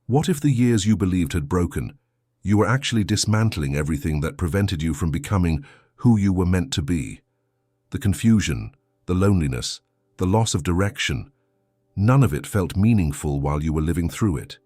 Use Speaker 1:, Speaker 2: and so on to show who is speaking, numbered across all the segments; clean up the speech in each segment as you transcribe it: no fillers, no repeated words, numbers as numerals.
Speaker 1: What if the years you believed had broken, you were actually dismantling everything that prevented you from becoming who you were meant to be? The confusion, the loneliness, the loss of direction, none of it felt meaningful while you were living through it.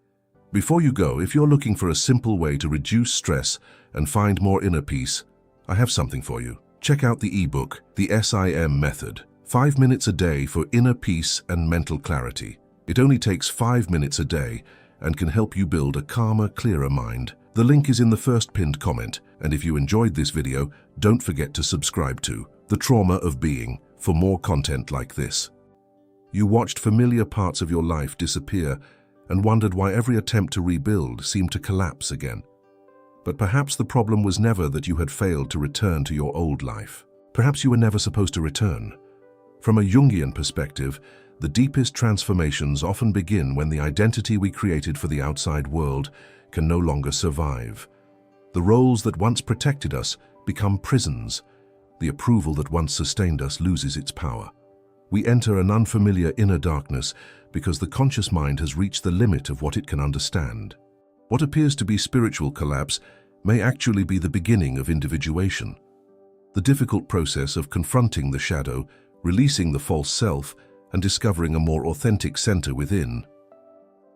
Speaker 1: Before you go, if you're looking for a simple way to reduce stress and find more inner peace, I have something for you. Check out the ebook, The SIM Method, 5 minutes a day for inner peace and mental clarity. It only takes 5 minutes a day and can help you build a calmer, clearer mind. The link is in the first pinned comment, and if you enjoyed this video, don't forget to subscribe to The Trauma of Being for more content like this. You watched familiar parts of your life disappear and wondered why every attempt to rebuild seemed to collapse again. But perhaps the problem was never that you had failed to return to your old life. Perhaps you were never supposed to return. From a Jungian perspective, the deepest transformations often begin when the identity we created for the outside world can no longer survive. The roles that once protected us become prisons. The approval that once sustained us loses its power. We enter an unfamiliar inner darkness because the conscious mind has reached the limit of what it can understand. What appears to be spiritual collapse may actually be the beginning of individuation. The difficult process of confronting the shadow, releasing the false self, and discovering a more authentic center within.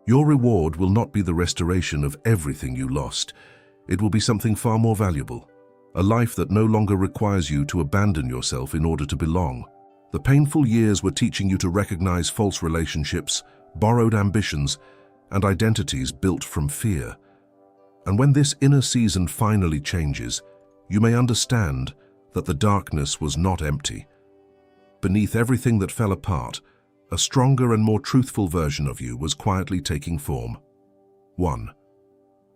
Speaker 1: Your reward will not be the restoration of everything you lost. It will be something far more valuable, a life that no longer requires you to abandon yourself in order to belong. The painful years were teaching you to recognize false relationships, borrowed ambitions, and identities built from fear. And when this inner season finally changes, you may understand that the darkness was not empty. Beneath everything that fell apart, a stronger and more truthful version of you was quietly taking form. 1.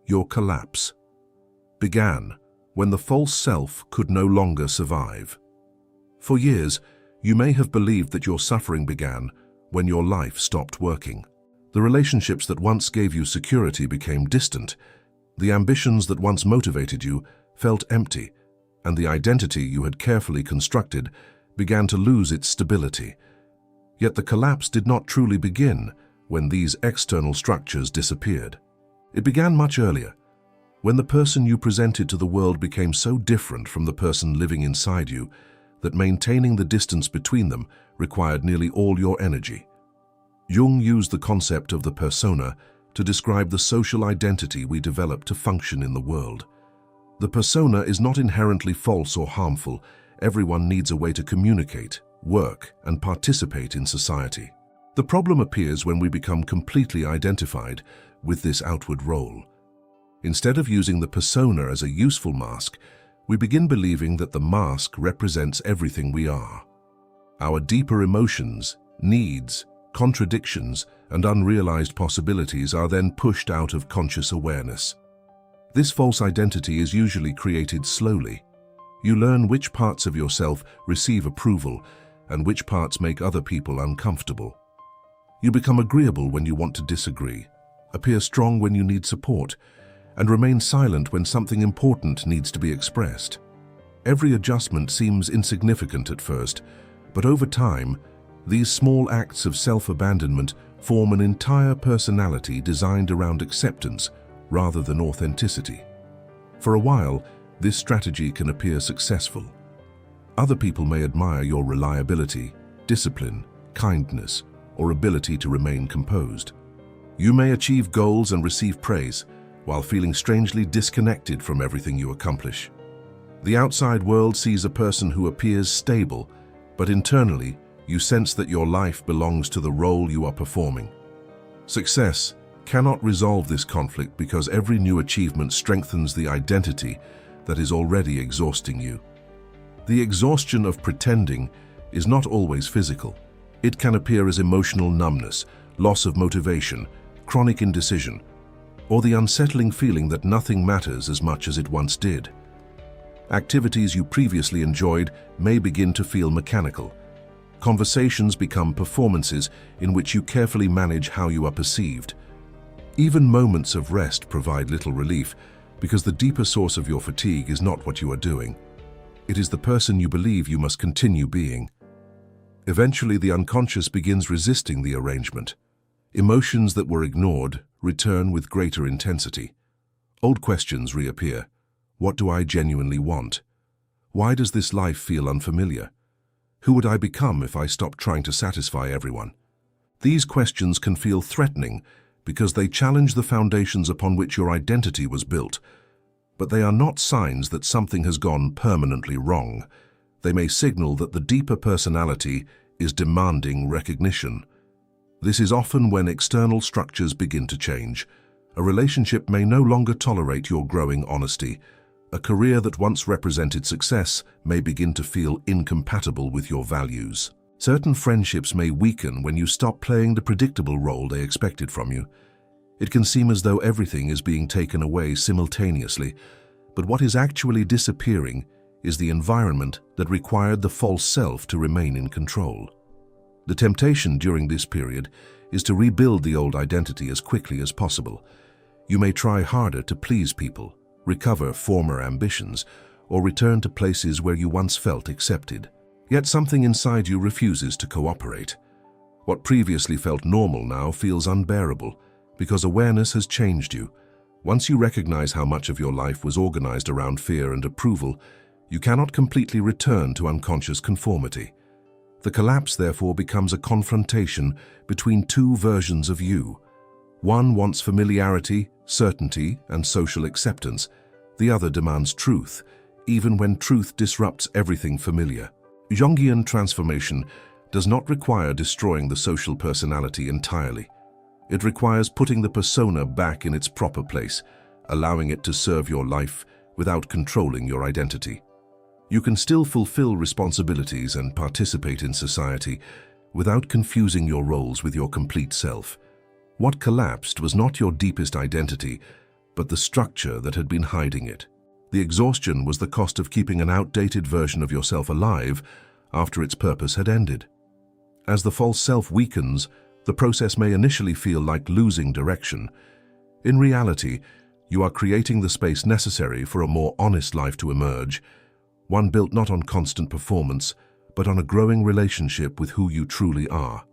Speaker 1: Your collapse began when the false self could no longer survive. For years, you may have believed that your suffering began when your life stopped working. The relationships that once gave you security became distant. The ambitions that once motivated you felt empty, and the identity you had carefully constructed began to lose its stability. Yet the collapse did not truly begin when these external structures disappeared. It began much earlier, when the person you presented to the world became so different from the person living inside you that maintaining the distance between them required nearly all your energy. Jung used the concept of the persona to describe the social identity we develop to function in the world. The persona is not inherently false or harmful. Everyone needs a way to communicate, work, and participate in society. The problem appears when we become completely identified with this outward role. Instead of using the persona as a useful mask, we begin believing that the mask represents everything we are. Our deeper emotions, needs, contradictions, and unrealized possibilities are then pushed out of conscious awareness. This false identity is usually created slowly. You learn which parts of yourself receive approval and which parts make other people uncomfortable. You become agreeable when you want to disagree, appear strong when you need support, and remain silent when something important needs to be expressed. Every adjustment seems insignificant at first, but over time, these small acts of self-abandonment form an entire personality designed around acceptance rather than authenticity. For a while, this strategy can appear successful. Other people may admire your reliability, discipline, kindness, or ability to remain composed. You may achieve goals and receive praise while feeling strangely disconnected from everything you accomplish. The outside world sees a person who appears stable, but internally, you sense that your life belongs to the role you are performing. Success cannot resolve this conflict because every new achievement strengthens the identity that is already exhausting you. The exhaustion of pretending is not always physical. It can appear as emotional numbness, loss of motivation, chronic indecision, or the unsettling feeling that nothing matters as much as it once did. Activities you previously enjoyed may begin to feel mechanical. Conversations become performances in which you carefully manage how you are perceived. Even moments of rest provide little relief because the deeper source of your fatigue is not what you are doing. It is the person you believe you must continue being. Eventually, the unconscious begins resisting the arrangement. Emotions that were ignored return with greater intensity. Old questions reappear. What do I genuinely want? Why does this life feel unfamiliar? Who would I become if I stopped trying to satisfy everyone? These questions can feel threatening because they challenge the foundations upon which your identity was built. But they are not signs that something has gone permanently wrong. They may signal that the deeper personality is demanding recognition. This is often when external structures begin to change. A relationship may no longer tolerate your growing honesty. A career that once represented success may begin to feel incompatible with your values. Certain friendships may weaken when you stop playing the predictable role they expected from you. It can seem as though everything is being taken away simultaneously, but what is actually disappearing is the environment that required the false self to remain in control. The temptation during this period is to rebuild the old identity as quickly as possible. You may try harder to please people, recover former ambitions, or return to places where you once felt accepted. Yet something inside you refuses to cooperate. What previously felt normal now feels unbearable because awareness has changed you. Once you recognize how much of your life was organized around fear and approval, you cannot completely return to unconscious conformity. The collapse, therefore, becomes a confrontation between two versions of you. One wants familiarity, certainty, and social acceptance. The other demands truth, even when truth disrupts everything familiar. Jungian transformation does not require destroying the social personality entirely. It requires putting the persona back in its proper place, allowing it to serve your life without controlling your identity. You can still fulfill responsibilities and participate in society without confusing your roles with your complete self. What collapsed was not your deepest identity, but the structure that had been hiding it. The exhaustion was the cost of keeping an outdated version of yourself alive after its purpose had ended. As the false self weakens, the process may initially feel like losing direction. In reality, you are creating the space necessary for a more honest life to emerge, one built not on constant performance, but on a growing relationship with who you truly are.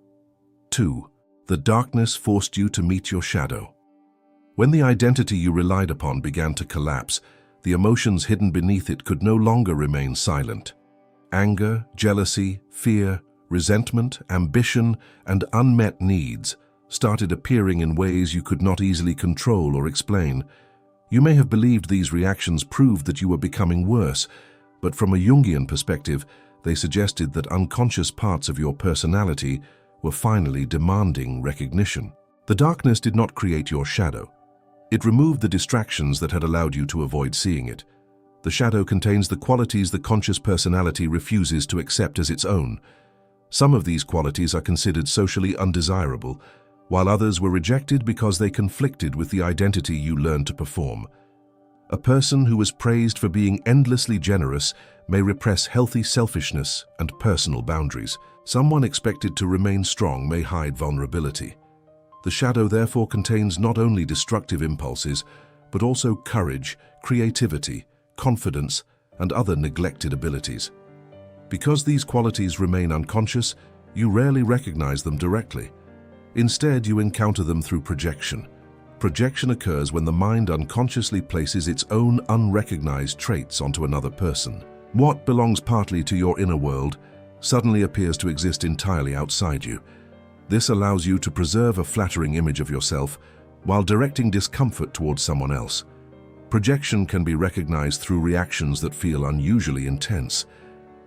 Speaker 1: 2. The darkness forced you to meet your shadow. When the identity you relied upon began to collapse, the emotions hidden beneath it could no longer remain silent. Anger, jealousy, fear, resentment, ambition, and unmet needs started appearing in ways you could not easily control or explain. You may have believed these reactions proved that you were becoming worse, but from a Jungian perspective, they suggested that unconscious parts of your personality were finally demanding recognition. The darkness did not create your shadow. It removed the distractions that had allowed you to avoid seeing it. The shadow contains the qualities the conscious personality refuses to accept as its own. Some of these qualities are considered socially undesirable, while others were rejected because they conflicted with the identity you learned to perform. A person who was praised for being endlessly generous may repress healthy selfishness and personal boundaries. Someone expected to remain strong may hide vulnerability. The shadow therefore contains not only destructive impulses, but also courage, creativity, confidence, and other neglected abilities. Because these qualities remain unconscious, you rarely recognize them directly. Instead, you encounter them through projection. Projection occurs when the mind unconsciously places its own unrecognized traits onto another person. What belongs partly to your inner world suddenly appears to exist entirely outside you. This allows you to preserve a flattering image of yourself while directing discomfort towards someone else. Projection can be recognized through reactions that feel unusually intense.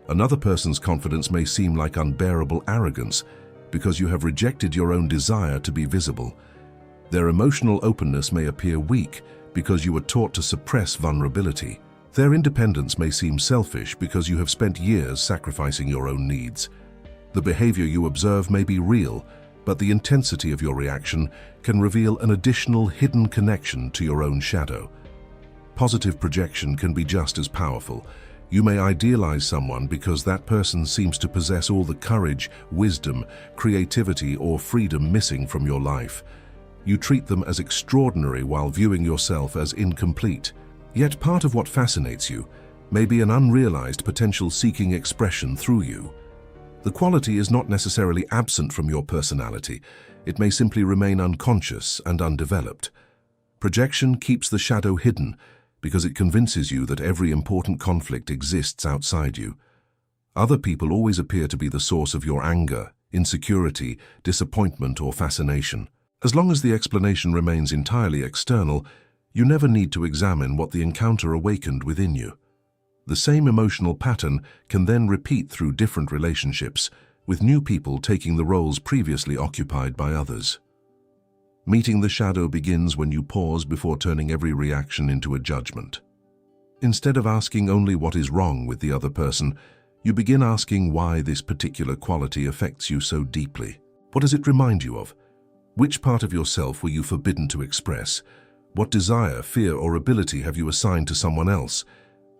Speaker 1: Another person's confidence may seem like unbearable arrogance because you have rejected your own desire to be visible. Their emotional openness may appear weak because you were taught to suppress vulnerability. Their independence may seem selfish because you have spent years sacrificing your own needs. The behavior you observe may be real, but the intensity of your reaction can reveal an additional hidden connection to your own shadow. Positive projection can be just as powerful. You may idealize someone because that person seems to possess all the courage, wisdom, creativity, or freedom missing from your life. You treat them as extraordinary while viewing yourself as incomplete. Yet part of what fascinates you may be an unrealized potential seeking expression through you. The quality is not necessarily absent from your personality. It may simply remain unconscious and undeveloped. Projection keeps the shadow hidden because it convinces you that every important conflict exists outside you. Other people always appear to be the source of your anger, insecurity, disappointment, or fascination. As long as the explanation remains entirely external, you never need to examine what the encounter awakened within you. The same emotional pattern can then repeat through different relationships, with new people taking the roles previously occupied by others. Meeting the shadow begins when you pause before turning every reaction into a judgment. Instead of asking only what is wrong with the other person, you begin asking why this particular quality affects you so deeply. What does it remind you of? Which part of yourself were you forbidden to express? What desire, fear, or ability have you assigned to someone else?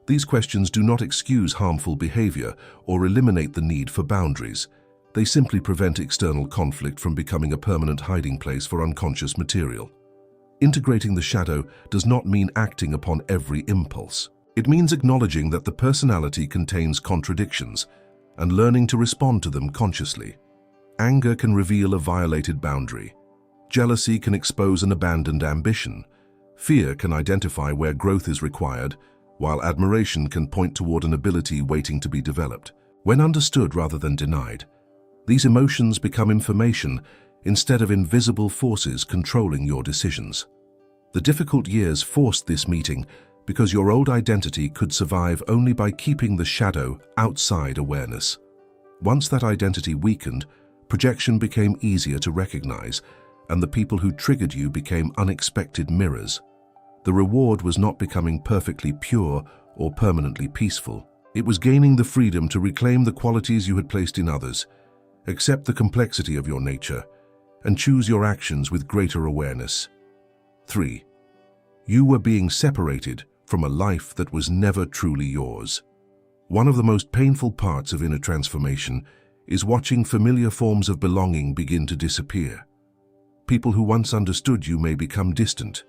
Speaker 1: These questions do not excuse harmful behavior or eliminate the need for boundaries. They simply prevent external conflict from becoming a permanent hiding place for unconscious material. Integrating the shadow does not mean acting upon every impulse. It means acknowledging that the personality contains contradictions and learning to respond to them consciously. Anger can reveal a violated boundary. Jealousy can expose an abandoned ambition. Fear can identify where growth is required, while admiration can point toward an ability waiting to be developed. When understood rather than denied, these emotions become information instead of invisible forces controlling your decisions. The difficult years forced this meeting because your old identity could survive only by keeping the shadow outside awareness. Once that identity weakened, projection became easier to recognize, and the people who triggered you became unexpected mirrors. The reward was not becoming perfectly pure or permanently peaceful. It was gaining the freedom to reclaim the qualities you had placed in others, accept the complexity of your nature, and choose your actions with greater awareness. 3. You were being separated from a life that was never truly yours. One of the most painful parts of inner transformation is watching familiar forms of belonging begin to disappear. People who once understood you may become distant.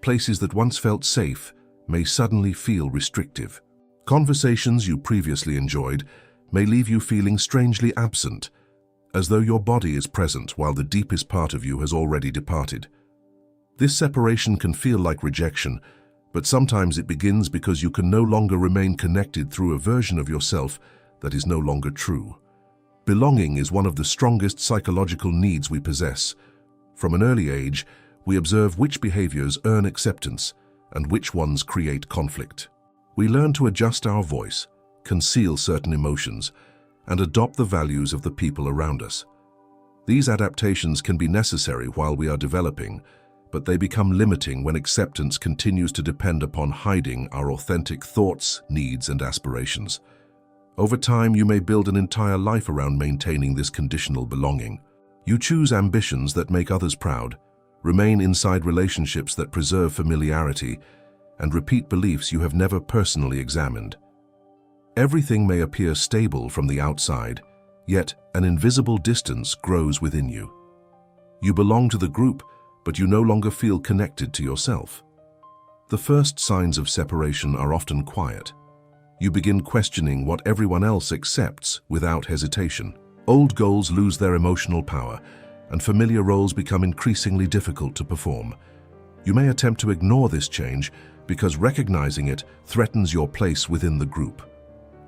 Speaker 1: Places that once felt safe may suddenly feel restrictive. Conversations you previously enjoyed may leave you feeling strangely absent, as though your body is present while the deepest part of you has already departed. This separation can feel like rejection, but sometimes it begins because you can no longer remain connected through a version of yourself that is no longer true. Belonging is one of the strongest psychological needs we possess. From an early age, we observe which behaviors earn acceptance and which ones create conflict. We learn to adjust our voice, conceal certain emotions, and adopt the values of the people around us. These adaptations can be necessary while we are developing, but they become limiting when acceptance continues to depend upon hiding our authentic thoughts, needs, and aspirations. Over time, you may build an entire life around maintaining this conditional belonging. You choose ambitions that make others proud, remain inside relationships that preserve familiarity, and repeat beliefs you have never personally examined. Everything may appear stable from the outside, yet an invisible distance grows within you. You belong to the group, but you no longer feel connected to yourself. The first signs of separation are often quiet. You begin questioning what everyone else accepts without hesitation. Old goals lose their emotional power, and familiar roles become increasingly difficult to perform. You may attempt to ignore this change because recognizing it threatens your place within the group.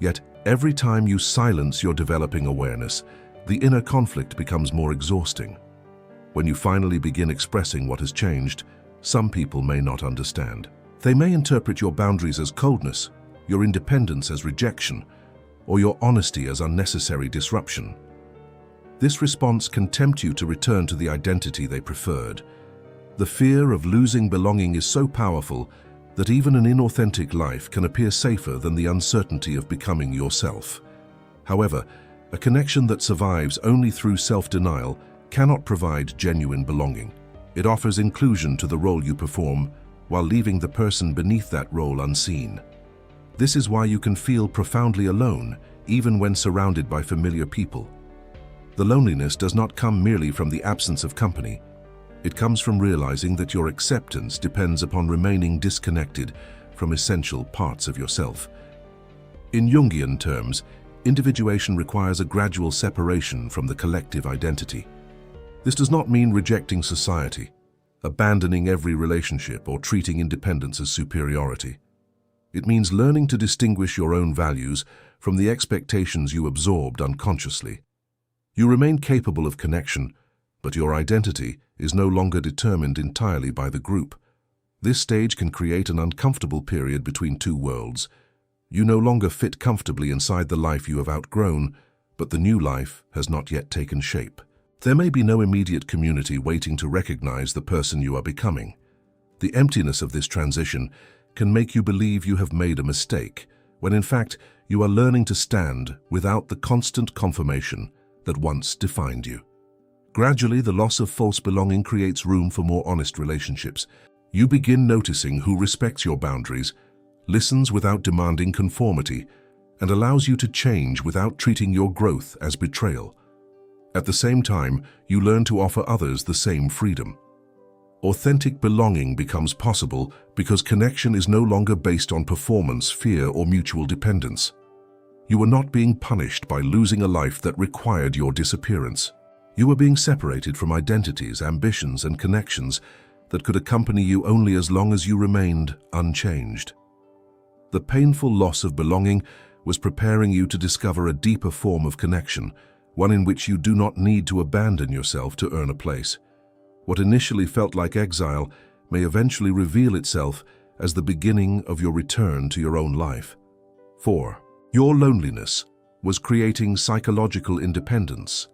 Speaker 1: Yet, every time you silence your developing awareness, the inner conflict becomes more exhausting. When you finally begin expressing what has changed, some people may not understand. They may interpret your boundaries as coldness, your independence as rejection, or your honesty as unnecessary disruption. This response can tempt you to return to the identity they preferred. The fear of losing belonging is so powerful that even an inauthentic life can appear safer than the uncertainty of becoming yourself. However, a connection that survives only through self-denial cannot provide genuine belonging. It offers inclusion to the role you perform, while leaving the person beneath that role unseen. This is why you can feel profoundly alone, even when surrounded by familiar people. The loneliness does not come merely from the absence of company. It comes from realizing that your acceptance depends upon remaining disconnected from essential parts of yourself. In Jungian terms, individuation requires a gradual separation from the collective identity. This does not mean rejecting society, abandoning every relationship, or treating independence as superiority. It means learning to distinguish your own values from the expectations you absorbed unconsciously. You remain capable of connection, but your identity is no longer determined entirely by the group. This stage can create an uncomfortable period between two worlds. You no longer fit comfortably inside the life you have outgrown, but the new life has not yet taken shape. There may be no immediate community waiting to recognize the person you are becoming. The emptiness of this transition can make you believe you have made a mistake, when in fact you are learning to stand without the constant confirmation that once defined you. Gradually, the loss of false belonging creates room for more honest relationships. You begin noticing who respects your boundaries, listens without demanding conformity, and allows you to change without treating your growth as betrayal. At the same time, you learn to offer others the same freedom. Authentic belonging becomes possible because connection is no longer based on performance, fear, or mutual dependence. You are not being punished by losing a life that required your disappearance. You are being separated from identities, ambitions, and connections that could accompany you only as long as you remained unchanged. The painful loss of belonging was preparing you to discover a deeper form of connection, one in which you do not need to abandon yourself to earn a place. What initially felt like exile may eventually reveal itself as the beginning of your return to your own life. 4. Your loneliness was creating psychological independence.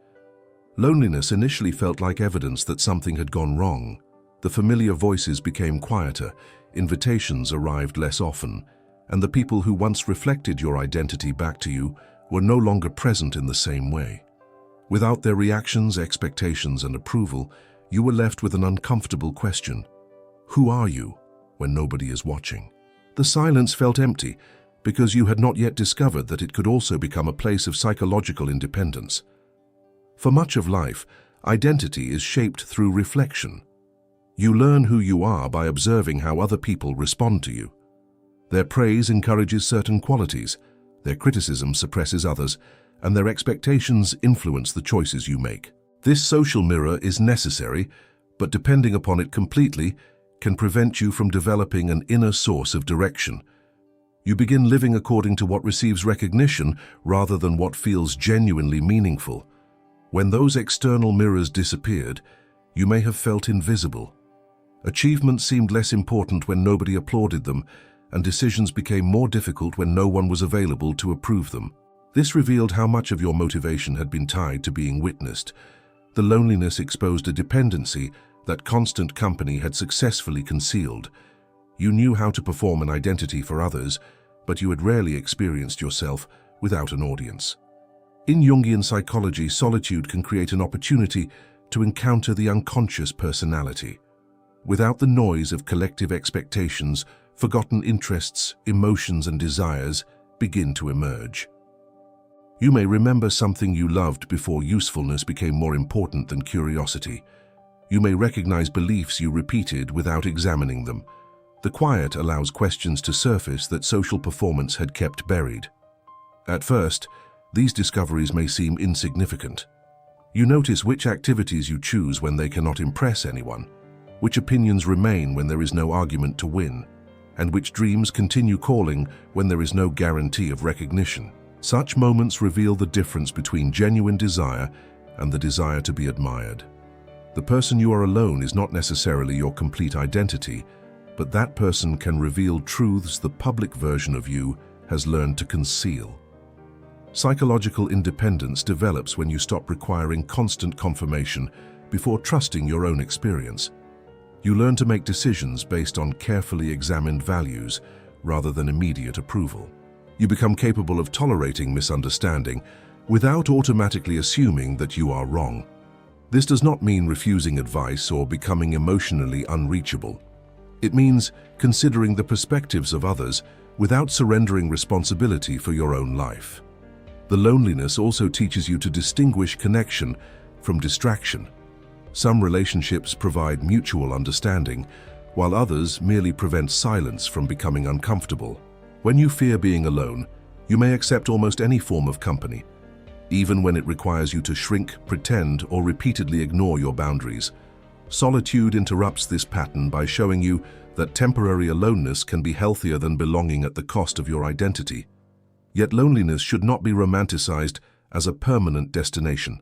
Speaker 1: Loneliness initially felt like evidence that something had gone wrong. The familiar voices became quieter, invitations arrived less often, and the people who once reflected your identity back to you were no longer present in the same way. Without their reactions, expectations, and approval, you were left with an uncomfortable question. Who are you when nobody is watching? The silence felt empty because you had not yet discovered that it could also become a place of psychological independence. For much of life, identity is shaped through reflection. You learn who you are by observing how other people respond to you. Their praise encourages certain qualities, their criticism suppresses others, and their expectations influence the choices you make. This social mirror is necessary, but depending upon it completely can prevent you from developing an inner source of direction. You begin living according to what receives recognition rather than what feels genuinely meaningful. When those external mirrors disappeared, you may have felt invisible. Achievements seemed less important when nobody applauded them, and decisions became more difficult when no one was available to approve them. This revealed how much of your motivation had been tied to being witnessed. The loneliness exposed a dependency that constant company had successfully concealed. You knew how to perform an identity for others, but you had rarely experienced yourself without an audience. In Jungian psychology, solitude can create an opportunity to encounter the unconscious personality. Without the noise of collective expectations, forgotten interests, emotions, and desires begin to emerge. You may remember something you loved before usefulness became more important than curiosity. You may recognize beliefs you repeated without examining them. The quiet allows questions to surface that social performance had kept buried. At first, these discoveries may seem insignificant. You notice which activities you choose when they cannot impress anyone, which opinions remain when there is no argument to win, and which dreams continue calling when there is no guarantee of recognition. Such moments reveal the difference between genuine desire and the desire to be admired. The person you are alone is not necessarily your complete identity, but that person can reveal truths the public version of you has learned to conceal. Psychological independence develops when you stop requiring constant confirmation before trusting your own experience. You learn to make decisions based on carefully examined values rather than immediate approval. You become capable of tolerating misunderstanding without automatically assuming that you are wrong. This does not mean refusing advice or becoming emotionally unreachable. It means considering the perspectives of others without surrendering responsibility for your own life. The loneliness also teaches you to distinguish connection from distraction. Some relationships provide mutual understanding, while others merely prevent silence from becoming uncomfortable. When you fear being alone, you may accept almost any form of company. even when it requires you to shrink, pretend, or repeatedly ignore your boundaries. Solitude interrupts this pattern by showing you that temporary aloneness can be healthier than belonging at the cost of your identity. Yet loneliness should not be romanticized as a permanent destination.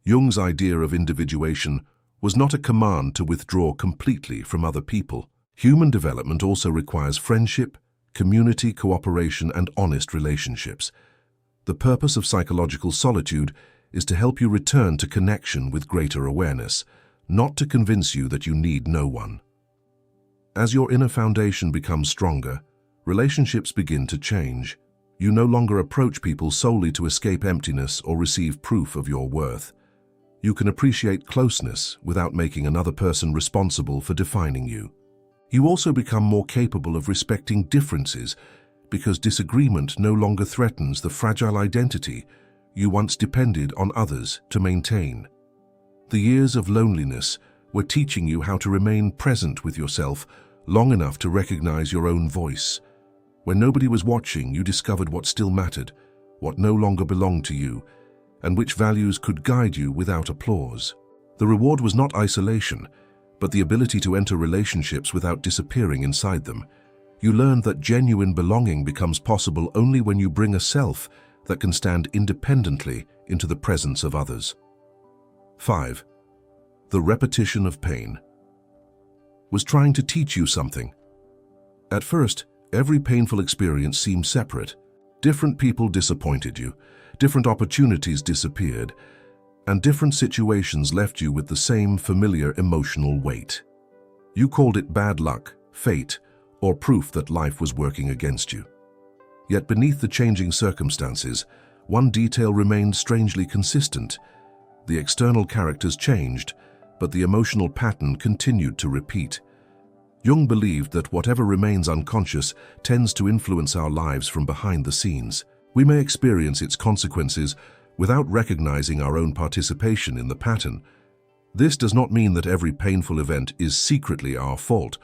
Speaker 1: Jung's idea of individuation was not a command to withdraw completely from other people. Human development also requires friendship, community, cooperation, and honest relationships. The purpose of psychological solitude is to help you return to connection with greater awareness, not to convince you that you need no one. As your inner foundation becomes stronger, relationships begin to change. You no longer approach people solely to escape emptiness or receive proof of your worth. You can appreciate closeness without making another person responsible for defining you. You also become more capable of respecting differences because disagreement no longer threatens the fragile identity you once depended on others to maintain. The years of loneliness were teaching you how to remain present with yourself long enough to recognize your own voice. When nobody was watching, you discovered what still mattered, what no longer belonged to you, and which values could guide you without applause. The reward was not isolation, but the ability to enter relationships without disappearing inside them. You learned that genuine belonging becomes possible only when you bring a self that can stand independently into the presence of others. 5. The repetition of pain was trying to teach you something. At first, every painful experience seemed separate. Different people disappointed you, different opportunities disappeared, and different situations left you with the same familiar emotional weight. You called it bad luck, fate, or proof that life was working against you. Yet beneath the changing circumstances, one detail remained strangely consistent. The external characters changed, but the emotional pattern continued to repeat. Jung believed that whatever remains unconscious tends to influence our lives from behind the scenes. We may experience its consequences without recognizing our own participation in the pattern. This does not mean that every painful event is secretly our fault,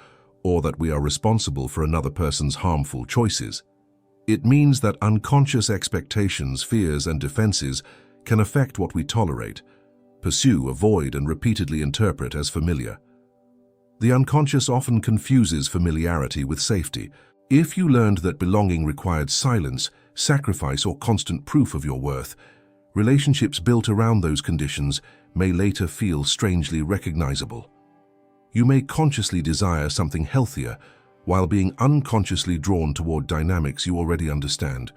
Speaker 1: or that we are responsible for another person's harmful choices. It means that unconscious expectations, fears, and defenses can affect what we tolerate, pursue, avoid, and repeatedly interpret as familiar. The unconscious often confuses familiarity with safety. If you learned that belonging required silence, sacrifice, or constant proof of your worth, relationships built around those conditions may later feel strangely recognizable. You may consciously desire something healthier while being unconsciously drawn toward dynamics you already understand.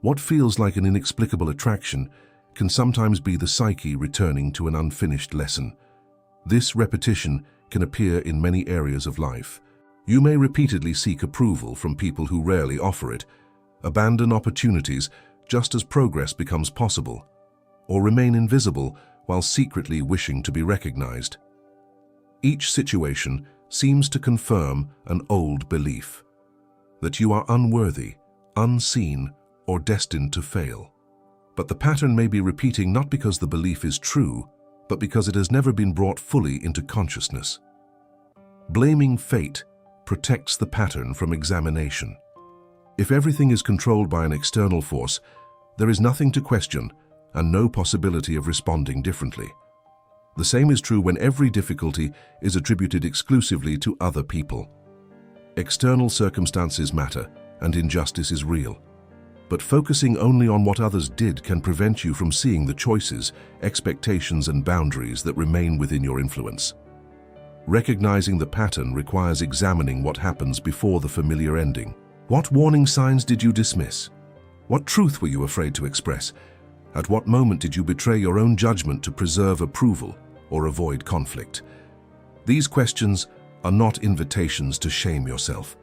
Speaker 1: What feels like an inexplicable attraction can sometimes be the psyche returning to an unfinished lesson. This repetition can appear in many areas of life. You may repeatedly seek approval from people who rarely offer it, abandon opportunities just as progress becomes possible, or remain invisible while secretly wishing to be recognized. Each situation seems to confirm an old belief that you are unworthy, unseen, or destined to fail. But the pattern may be repeating not because the belief is true, but because it has never been brought fully into consciousness. Blaming fate protects the pattern from examination. If everything is controlled by an external force, there is nothing to question and no possibility of responding differently. The same is true when every difficulty is attributed exclusively to other people. External circumstances matter, and injustice is real. But focusing only on what others did can prevent you from seeing the choices, expectations, and boundaries that remain within your influence. Recognizing the pattern requires examining what happens before the familiar ending. What warning signs did you dismiss? What truth were you afraid to express? At what moment did you betray your own judgment to preserve approval or avoid conflict? These questions are not invitations to shame yourself.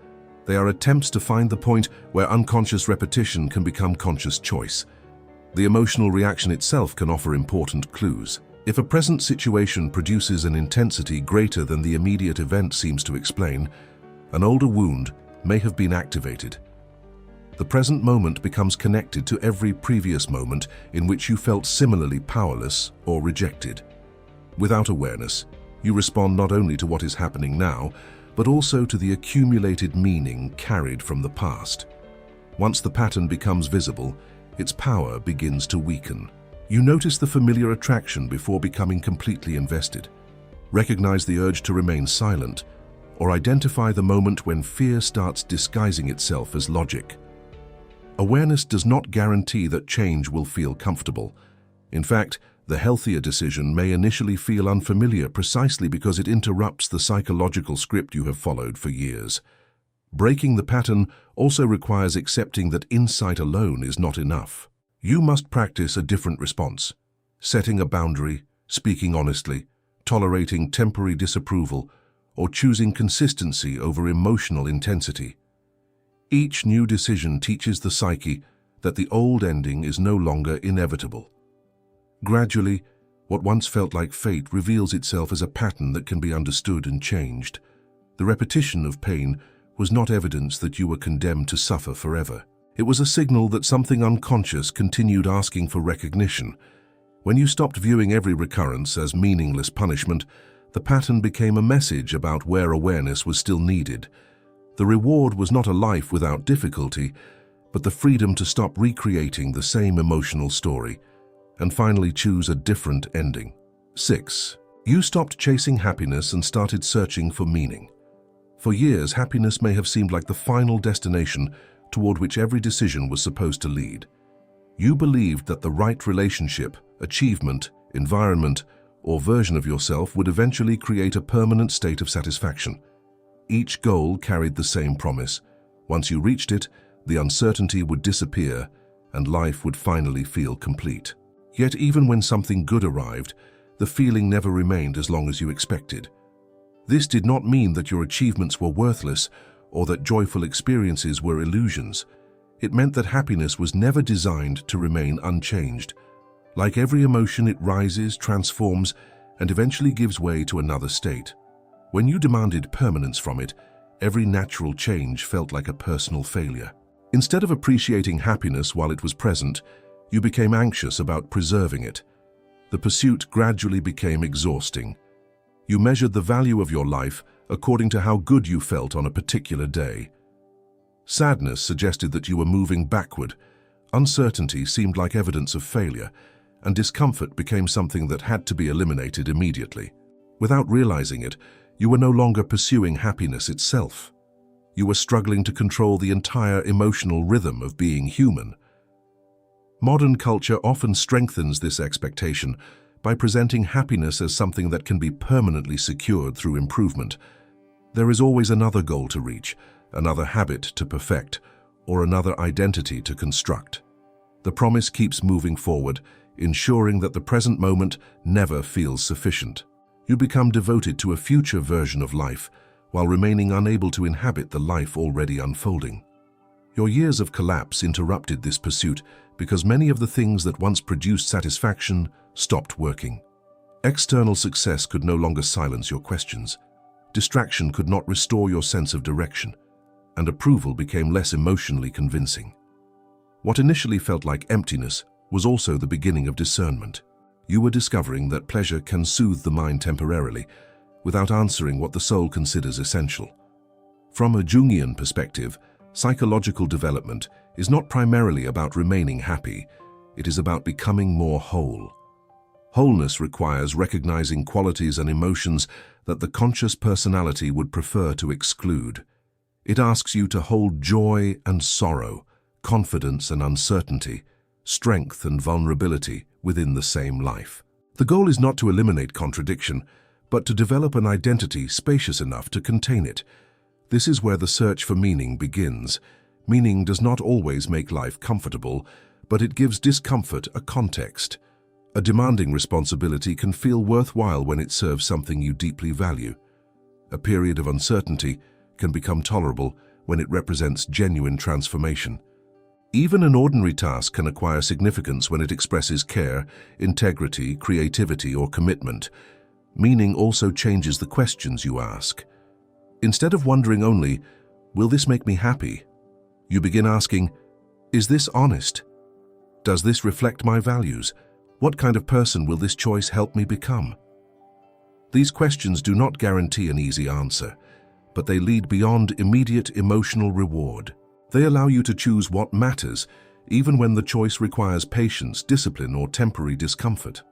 Speaker 1: They are attempts to find the point where unconscious repetition can become conscious choice. The emotional reaction itself can offer important clues. If a present situation produces an intensity greater than the immediate event seems to explain, an older wound may have been activated. The present moment becomes connected to every previous moment in which you felt similarly powerless or rejected. Without awareness, you respond not only to what is happening now, but also to the accumulated meaning carried from the past. Once the pattern becomes visible, its power begins to weaken. You notice the familiar attraction before becoming completely invested. Recognize the urge to remain silent, or identify the moment when fear starts disguising itself as logic. Awareness does not guarantee that change will feel comfortable. In fact, the healthier decision may initially feel unfamiliar precisely because it interrupts the psychological script you have followed for years. Breaking the pattern also requires accepting that insight alone is not enough. You must practice a different response, setting a boundary, speaking honestly, tolerating temporary disapproval, or choosing consistency over emotional intensity. Each new decision teaches the psyche that the old ending is no longer inevitable. Gradually, what once felt like fate reveals itself as a pattern that can be understood and changed. The repetition of pain was not evidence that you were condemned to suffer forever. It was a signal that something unconscious continued asking for recognition. When you stopped viewing every recurrence as meaningless punishment, the pattern became a message about where awareness was still needed. The reward was not a life without difficulty, but the freedom to stop recreating the same emotional story and finally choose a different ending. 6. You stopped chasing happiness and started searching for meaning. For years, happiness may have seemed like the final destination toward which every decision was supposed to lead. You believed that the right relationship, achievement, environment, or version of yourself would eventually create a permanent state of satisfaction. Each goal carried the same promise. Once you reached it, the uncertainty would disappear and life would finally feel complete. Yet even when something good arrived, the feeling never remained as long as you expected. This did not mean that your achievements were worthless or that joyful experiences were illusions. It meant that happiness was never designed to remain unchanged. Like every emotion, it rises, transforms, and eventually gives way to another state. When you demanded permanence from it, every natural change felt like a personal failure. Instead of appreciating happiness while it was present, you became anxious about preserving it. The pursuit gradually became exhausting. You measured the value of your life according to how good you felt on a particular day. Sadness suggested that you were moving backward. Uncertainty seemed like evidence of failure, and discomfort became something that had to be eliminated immediately. Without realizing it, you were no longer pursuing happiness itself. You were struggling to control the entire emotional rhythm of being human. Modern culture often strengthens this expectation by presenting happiness as something that can be permanently secured through improvement. There is always another goal to reach, another habit to perfect, or another identity to construct. The promise keeps moving forward, ensuring that the present moment never feels sufficient. You become devoted to a future version of life, while remaining unable to inhabit the life already unfolding. Your years of collapse interrupted this pursuit because many of the things that once produced satisfaction stopped working. External success could no longer silence your questions. Distraction could not restore your sense of direction, and approval became less emotionally convincing. What initially felt like emptiness was also the beginning of discernment. You were discovering that pleasure can soothe the mind temporarily, without answering what the soul considers essential. From a Jungian perspective, psychological development is not primarily about remaining happy, it is about becoming more whole. Wholeness requires recognizing qualities and emotions that the conscious personality would prefer to exclude. It asks you to hold joy and sorrow, confidence and uncertainty, strength and vulnerability within the same life. The goal is not to eliminate contradiction, but to develop an identity spacious enough to contain it. This is where the search for meaning begins. Meaning does not always make life comfortable, but it gives discomfort a context. A demanding responsibility can feel worthwhile when it serves something you deeply value. A period of uncertainty can become tolerable when it represents genuine transformation. Even an ordinary task can acquire significance when it expresses care, integrity, creativity, or commitment. Meaning also changes the questions you ask. Instead of wondering only, "Will this make me happy?" you begin asking, "Is this honest? Does this reflect my values? What kind of person will this choice help me become?" These questions do not guarantee an easy answer, but they lead beyond immediate emotional reward. They allow you to choose what matters even when the choice requires patience, discipline, or temporary discomfort.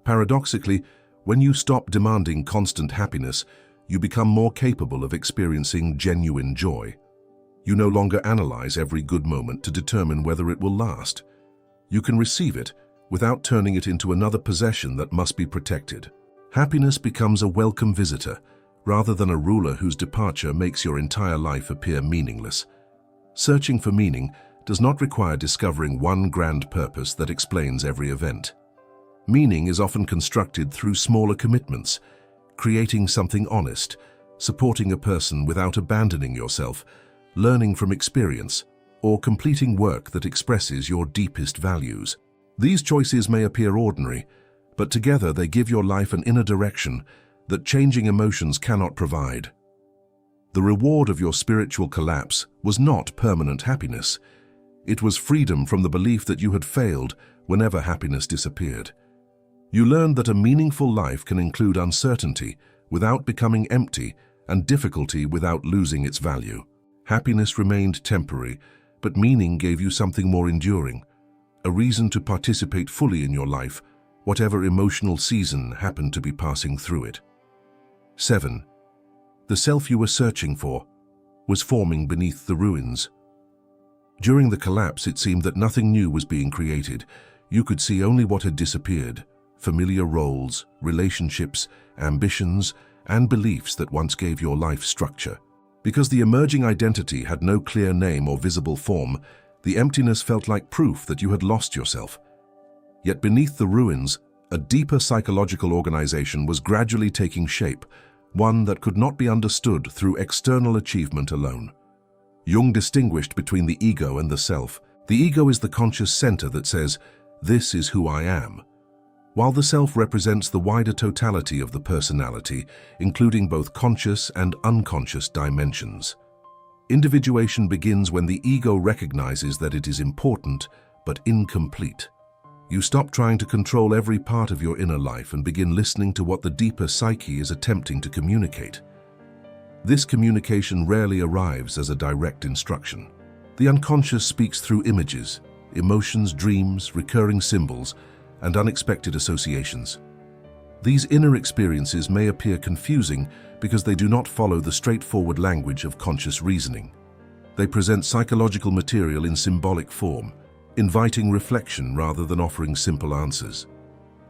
Speaker 1: Paradoxically, when you stop demanding constant happiness, you become more capable of experiencing genuine joy. You no longer analyze every good moment to determine whether it will last. You can receive it without turning it into another possession that must be protected. Happiness becomes a welcome visitor, rather than a ruler whose departure makes your entire life appear meaningless. Searching for meaning does not require discovering one grand purpose that explains every event. Meaning is often constructed through smaller commitments, creating something honest, supporting a person without abandoning yourself, learning from experience, or completing work that expresses your deepest values. These choices may appear ordinary, but together they give your life an inner direction that changing emotions cannot provide. The reward of your spiritual collapse was not permanent happiness. It was freedom from the belief that you had failed whenever happiness disappeared. You learned that a meaningful life can include uncertainty without becoming empty and difficulty without losing its value. Happiness remained temporary, but meaning gave you something more enduring, a reason to participate fully in your life, whatever emotional season happened to be passing through it. 7. The self you were searching for was forming beneath the ruins. During the collapse, it seemed that nothing new was being created. You could see only what had disappeared: familiar roles, relationships, ambitions, and beliefs that once gave your life structure. Because the emerging identity had no clear name or visible form, the emptiness felt like proof that you had lost yourself. Yet beneath the ruins, a deeper psychological organization was gradually taking shape, one that could not be understood through external achievement alone. Jung distinguished between the ego and the self. The ego is the conscious center that says, "This is who I am," while the self represents the wider totality of the personality, including both conscious and unconscious dimensions. Individuation begins when the ego recognizes that it is important but incomplete. You stop trying to control every part of your inner life and begin listening to what the deeper psyche is attempting to communicate. This communication rarely arrives as a direct instruction. The unconscious speaks through images, emotions, dreams, recurring symbols, and unexpected associations. These inner experiences may appear confusing because they do not follow the straightforward language of conscious reasoning. They present psychological material in symbolic form, inviting reflection rather than offering simple answers.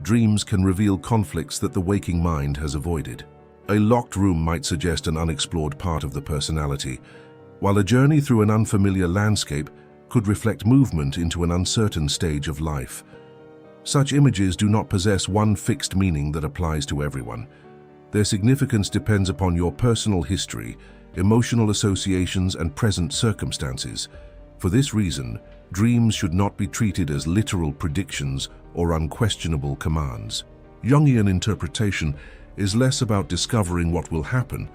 Speaker 1: Dreams can reveal conflicts that the waking mind has avoided. A locked room might suggest an unexplored part of the personality, while a journey through an unfamiliar landscape could reflect movement into an uncertain stage of life. Such images do not possess one fixed meaning that applies to everyone. Their significance depends upon your personal history, emotional associations, and present circumstances. For this reason, dreams should not be treated as literal predictions or unquestionable commands. Jungian interpretation is less about discovering what will happen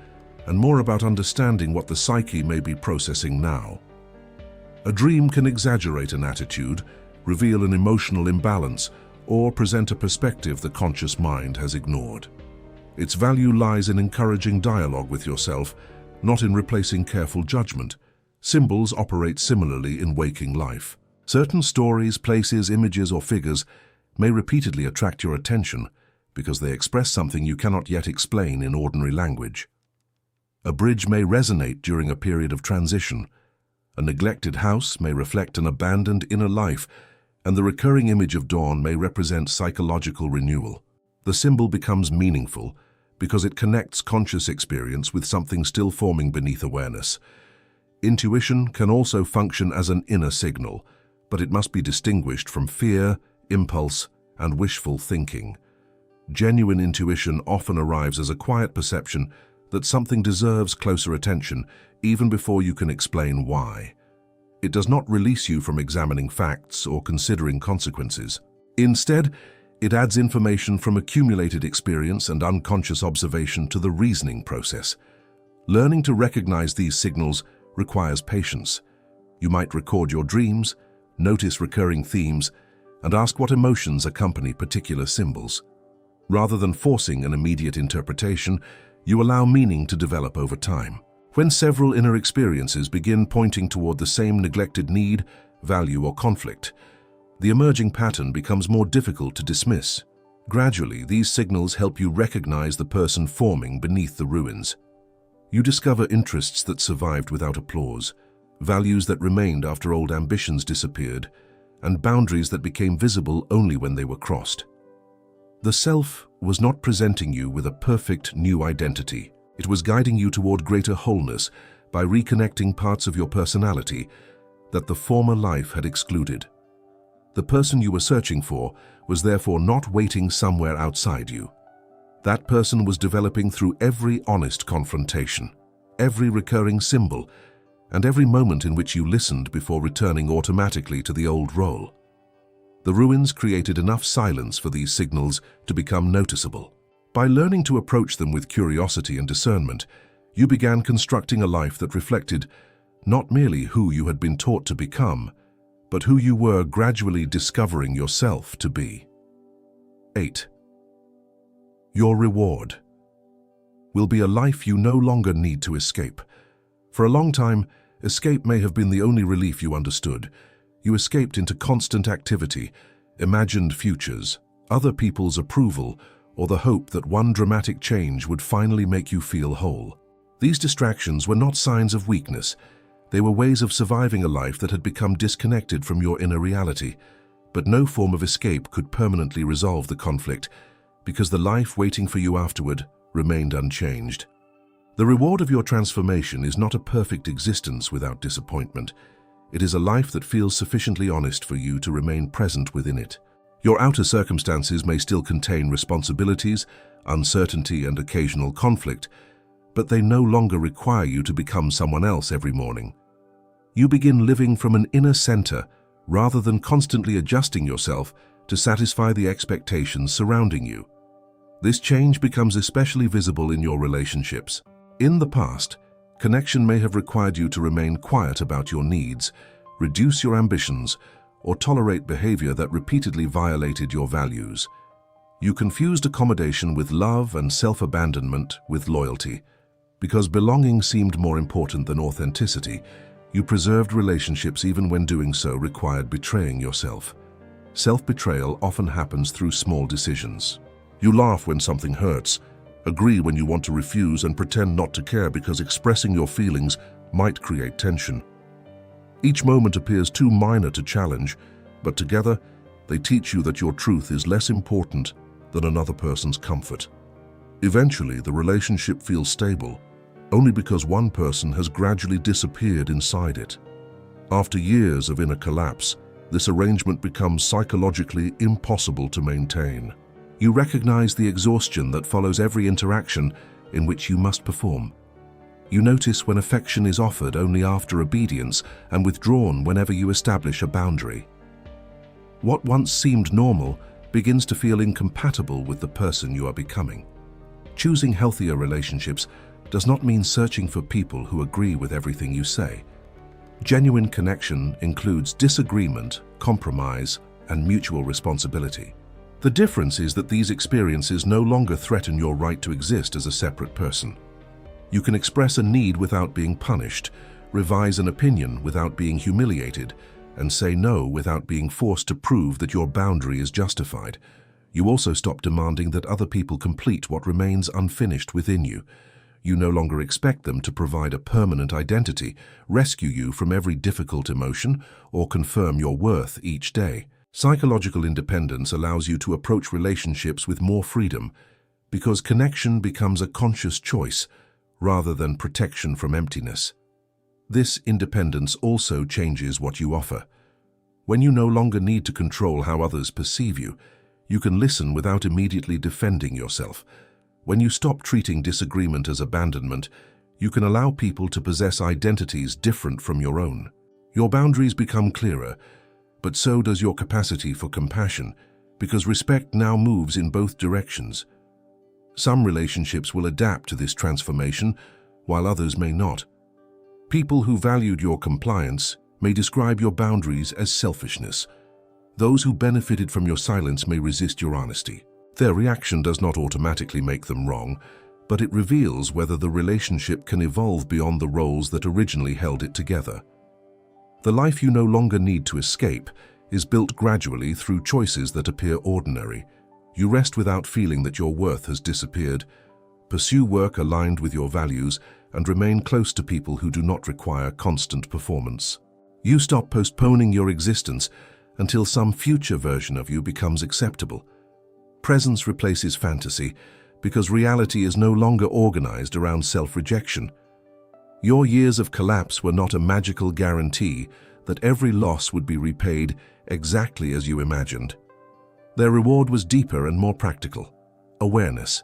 Speaker 1: and more about understanding what the psyche may be processing now. A dream can exaggerate an attitude, reveal an emotional imbalance, or present a perspective the conscious mind has ignored. Its value lies in encouraging dialogue with yourself, not in replacing careful judgment. Symbols operate similarly in waking life. Certain stories, places, images, or figures may repeatedly attract your attention because they express something you cannot yet explain in ordinary language. A bridge may resonate during a period of transition. A neglected house may reflect an abandoned inner life, and the recurring image of dawn may represent psychological renewal. The symbol becomes meaningful because it connects conscious experience with something still forming beneath awareness. Intuition can also function as an inner signal, but it must be distinguished from fear, impulse, and wishful thinking. Genuine intuition often arrives as a quiet perception that something deserves closer attention, even before you can explain why. It does not release you from examining facts or considering consequences. Instead, it adds information from accumulated experience and unconscious observation to the reasoning process. Learning to recognize these signals requires patience. You might record your dreams, notice recurring themes, and ask what emotions accompany particular symbols. Rather than forcing an immediate interpretation, you allow meaning to develop over time. When several inner experiences begin pointing toward the same neglected need, value, or conflict. The emerging pattern becomes more difficult to dismiss. Gradually, these signals help you recognize the person forming beneath the ruins. You discover interests that survived without applause, values that remained after old ambitions disappeared, and boundaries that became visible only when they were crossed. The self was not presenting you with a perfect new identity. It was guiding you toward greater wholeness by reconnecting parts of your personality that the former life had excluded. The person you were searching for was therefore not waiting somewhere outside you. That person was developing through every honest confrontation, every recurring symbol, and every moment in which you listened before returning automatically to the old role. The ruins created enough silence for these signals to become noticeable. By learning to approach them with curiosity and discernment, you began constructing a life that reflected not merely who you had been taught to become, but who you were gradually discovering yourself to be. 8. Your reward will be a life you no longer need to escape. For a long time, escape may have been the only relief you understood. You escaped into constant activity, imagined futures, other people's approval, or the hope that one dramatic change would finally make you feel whole. These distractions were not signs of weakness. They were ways of surviving a life that had become disconnected from your inner reality. But no form of escape could permanently resolve the conflict, because the life waiting for you afterward remained unchanged. The reward of your transformation is not a perfect existence without disappointment. It is a life that feels sufficiently honest for you to remain present within it. Your outer circumstances may still contain responsibilities, uncertainty, and occasional conflict, but they no longer require you to become someone else every morning. You begin living from an inner center rather than constantly adjusting yourself to satisfy the expectations surrounding you. This change becomes especially visible in your relationships. In the past, connection may have required you to remain quiet about your needs, reduce your ambitions, or tolerate behavior that repeatedly violated your values. You confused accommodation with love and self-abandonment with loyalty. Because belonging seemed more important than authenticity, you preserved relationships even when doing so required betraying yourself. Self-betrayal often happens through small decisions. You laugh when something hurts, agree when you want to refuse, and pretend not to care because expressing your feelings might create tension. Each moment appears too minor to challenge, but together they teach you that your truth is less important than another person's comfort. Eventually, the relationship feels stable, only because one person has gradually disappeared inside it. After years of inner collapse, this arrangement becomes psychologically impossible to maintain. You recognize the exhaustion that follows every interaction in which you must perform. You notice when affection is offered only after obedience and withdrawn whenever you establish a boundary. What once seemed normal begins to feel incompatible with the person you are becoming. Choosing healthier relationships does not mean searching for people who agree with everything you say. Genuine connection includes disagreement, compromise, and mutual responsibility. The difference is that these experiences no longer threaten your right to exist as a separate person. You can express a need without being punished, revise an opinion without being humiliated, and say no without being forced to prove that your boundary is justified. You also stop demanding that other people complete what remains unfinished within you. You no longer expect them to provide a permanent identity, rescue you from every difficult emotion, or confirm your worth each day. Psychological independence allows you to approach relationships with more freedom, because connection becomes a conscious choice rather than protection from emptiness. This independence also changes what you offer. When you no longer need to control how others perceive you, you can listen without immediately defending yourself. When you stop treating disagreement as abandonment, you can allow people to possess identities different from your own. Your boundaries become clearer, but so does your capacity for compassion, because respect now moves in both directions. Some relationships will adapt to this transformation, while others may not. People who valued your compliance may describe your boundaries as selfishness. Those who benefited from your silence may resist your honesty. Their reaction does not automatically make them wrong, but it reveals whether the relationship can evolve beyond the roles that originally held it together. The life you no longer need to escape is built gradually through choices that appear ordinary. You rest without feeling that your worth has disappeared. Pursue work aligned with your values and remain close to people who do not require constant performance. You stop postponing your existence until some future version of you becomes acceptable. Presence replaces fantasy because reality is no longer organized around self-rejection. Your years of collapse were not a magical guarantee that every loss would be repaid exactly as you imagined. Their reward was deeper and more practical: awareness.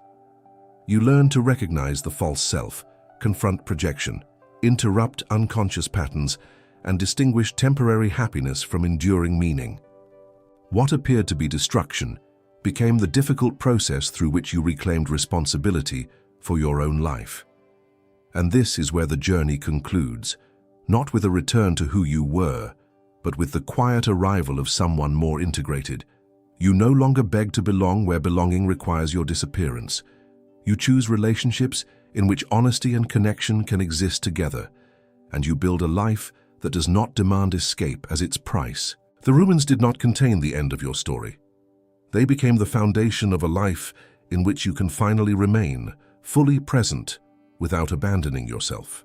Speaker 1: You learned to recognize the false self, confront projection, interrupt unconscious patterns, and distinguish temporary happiness from enduring meaning. What appeared to be destruction became the difficult process through which you reclaimed responsibility for your own life. And this is where the journey concludes, not with a return to who you were, but with the quiet arrival of someone more integrated. You no longer beg to belong where belonging requires your disappearance. You choose relationships in which honesty and connection can exist together, and you build a life that does not demand escape as its price. The ruins did not contain the end of your story. They became the foundation of a life in which you can finally remain fully present without abandoning yourself.